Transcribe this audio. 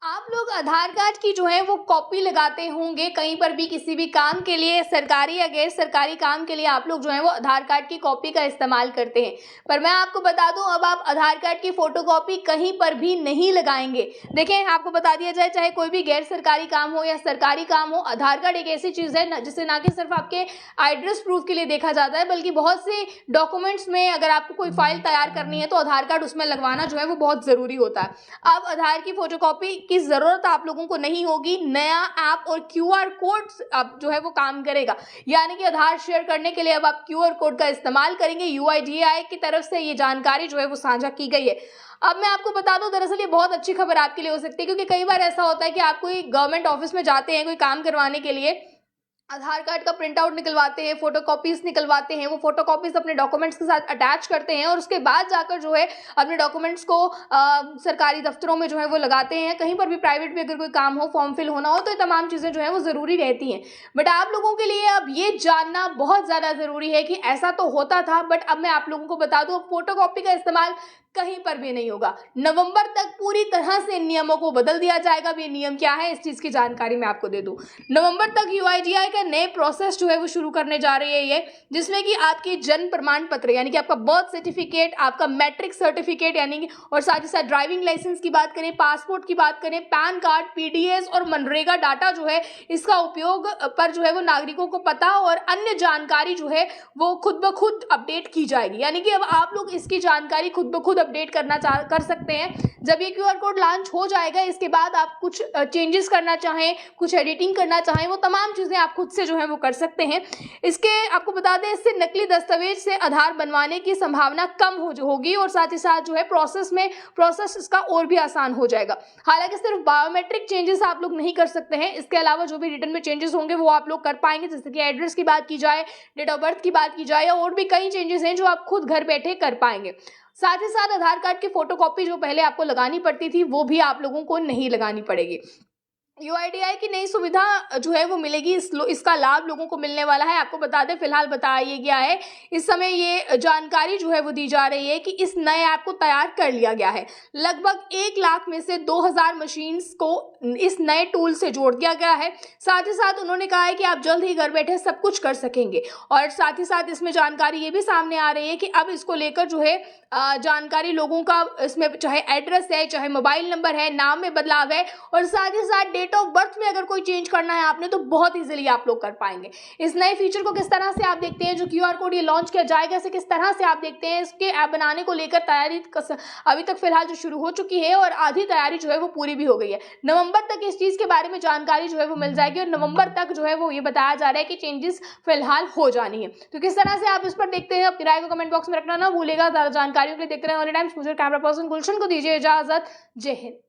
आप लोग आधार कार्ड की जो है वो कॉपी लगाते होंगे कहीं पर भी किसी भी काम के लिए, सरकारी या गैर सरकारी काम के लिए आप लोग जो है वो आधार कार्ड की कॉपी का इस्तेमाल करते हैं। पर मैं आपको बता दूं, अब आप आधार कार्ड की फोटोकॉपी कहीं पर भी नहीं लगाएंगे। देखें, आपको बता दिया जाए, चाहे कोई भी गैर सरकारी काम हो या सरकारी काम हो, आधार कार्ड एक ऐसी चीज़ है जिसे ना कि सिर्फ आपके एड्रेस प्रूफ के लिए देखा जाता है, बल्कि बहुत से डॉक्यूमेंट्स में अगर आपको कोई फाइल तैयार करनी है तो आधार कार्ड उसमें लगवाना जो है वो बहुत ज़रूरी होता है। अब आधार की फोटोकॉपी की ज़रूरत आप लोगों को नहीं होगी। नया ऐप और क्यूआर कोड अब जो है वो काम करेगा, यानी कि आधार शेयर करने के लिए अब आप क्यूआर कोड का इस्तेमाल करेंगे। यूआईडीएआई की तरफ से ये जानकारी जो है वो साझा की गई है। अब मैं आपको बता दूं, दरअसल ये बहुत अच्छी खबर आपके लिए हो सकती है, क्योंकि कई बार ऐसा होता है कि आप कोई गवर्नमेंट ऑफिस में जाते हैं कोई काम करवाने के लिए, आधार कार्ड का प्रिंट आउट निकलवाते हैं, फोटोकॉपीज निकलवाते हैं, वो फोटोकॉपीज अपने डॉक्यूमेंट्स के साथ अटैच करते हैं और उसके बाद जाकर जो है अपने डॉक्यूमेंट्स को सरकारी दफ्तरों में जो है वो लगाते हैं। कहीं पर भी प्राइवेट भी अगर कोई काम हो, फॉर्म फिल होना हो, तो ये तमाम चीज़ें जो है वो ज़रूरी रहती हैं। बट आप लोगों के लिए अब ये जानना बहुत ज़्यादा ज़रूरी है कि ऐसा तो होता था, बट अब मैं आप लोगों को बता दूं, अब फोटोकॉपी का इस्तेमाल कहीं पर भी नहीं होगा। नवंबर तक पूरी तरह से इन नियमों को बदल दिया जाएगा। अब ये नियम क्या है, इस चीज़ की जानकारी मैं आपको दे दूं। नवंबर तक यूआईडीएआई का नए प्रोसेस जो है वो शुरू करने जा रही है ये, जिसमें कि आपकी जन्म प्रमाण पत्र यानी कि आपका बर्थ सर्टिफिकेट, आपका मैट्रिक सर्टिफिकेट यानी कि, और साथ ही साथ ड्राइविंग लाइसेंस की बात करें, पासपोर्ट की बात करें, पैन कार्ड, पीडीएस और मनरेगा डाटा जो है, इसका उपयोग पर जो है वो नागरिकों को पता और अन्य जानकारी जो है वो खुद ब खुद अपडेट की जाएगी। यानी कि अब आप लोग इसकी जानकारी खुद ब खुद अपडेट कर सकते हैं। जब ये क्यूआर कोड लॉन्च हो जाएगा, इसके बाद आप कुछ चेंजेस करना चाहें, कुछ एडिटिंग करना चाहें, वो तमाम चीज़ें आप खुद से जो है वो कर सकते हैं। इसके आपको बता दें, इससे नकली दस्तावेज से आधार बनवाने की संभावना कम होगी और साथ ही साथ जो है प्रोसेस इसका और भी आसान हो जाएगा। हालांकि सिर्फ बायोमेट्रिक चेंजेस आप लोग नहीं कर सकते हैं, इसके अलावा जो भी रिटर्न में चेंजेस होंगे वो आप लोग कर पाएंगे, जैसे कि एड्रेस की बात की जाए, डेट ऑफ बर्थ की बात की जाए, और भी कई चेंजेस हैं जो आप खुद घर बैठे कर पाएंगे। साथ ही साथ आधार कार्ड की फोटोकॉपी जो पहले आपको लगानी पड़ती थी, वो भी आप लोगों को नहीं लगानी पड़ेगी। यूआईडीएआई की नई सुविधा जो है वो मिलेगी, इसका लाभ लोगों को मिलने वाला है। आपको बता दें, फिलहाल बताया गया है, इस समय ये जानकारी जो है वो दी जा रही है कि इस नए ऐप को तैयार कर लिया गया है। लगभग 1 लाख में से 2000 मशीन्स को इस नए टूल से जोड़ दिया गया है। साथ ही साथ उन्होंने कहा है कि आप जल्द ही घर बैठे सब कुछ कर सकेंगे, और साथ ही साथ इसमें जानकारी ये भी सामने आ रही है कि अब इसको लेकर जो है जानकारी लोगों का, इसमें चाहे एड्रेस है, चाहे मोबाइल नंबर है, नाम में बदलाव है, और साथ ही साथ डेट ऑफ बर्थ में अगर कोई चेंज करना है आपने, तो बहुत इजीली आप लोग कर पाएंगे। इस नए फीचर को किस तरह से आप देखते हैं, जो क्यूआर कोड ये लॉन्च किया जाएगा, इसे किस तरह से आप देखते हैं? इसके ऐप बनाने को लेकर तैयारी अभी तक फिलहाल जो शुरू हो चुकी है, और आधी तैयारी जो है वो पूरी भी हो गई है। नवंबर तक इस चीज़ के बारे में जानकारी जो है वो मिल जाएगी, और नवंबर तक जो है वो ये बताया जा रहा है कि चेंजेस फिलहाल हो जानी है। तो किस तरह से आप इस पर देखते हैं, अपनी राय को कमेंट बॉक्स में रखना ना भूलेगा। ज़्यादा जानकारियों के लिए देखते रहें ऑनलाइन टाइम्स। मुझे कैमरा पर्सन गुलशन को दीजिए इजाजत। जय हिंद।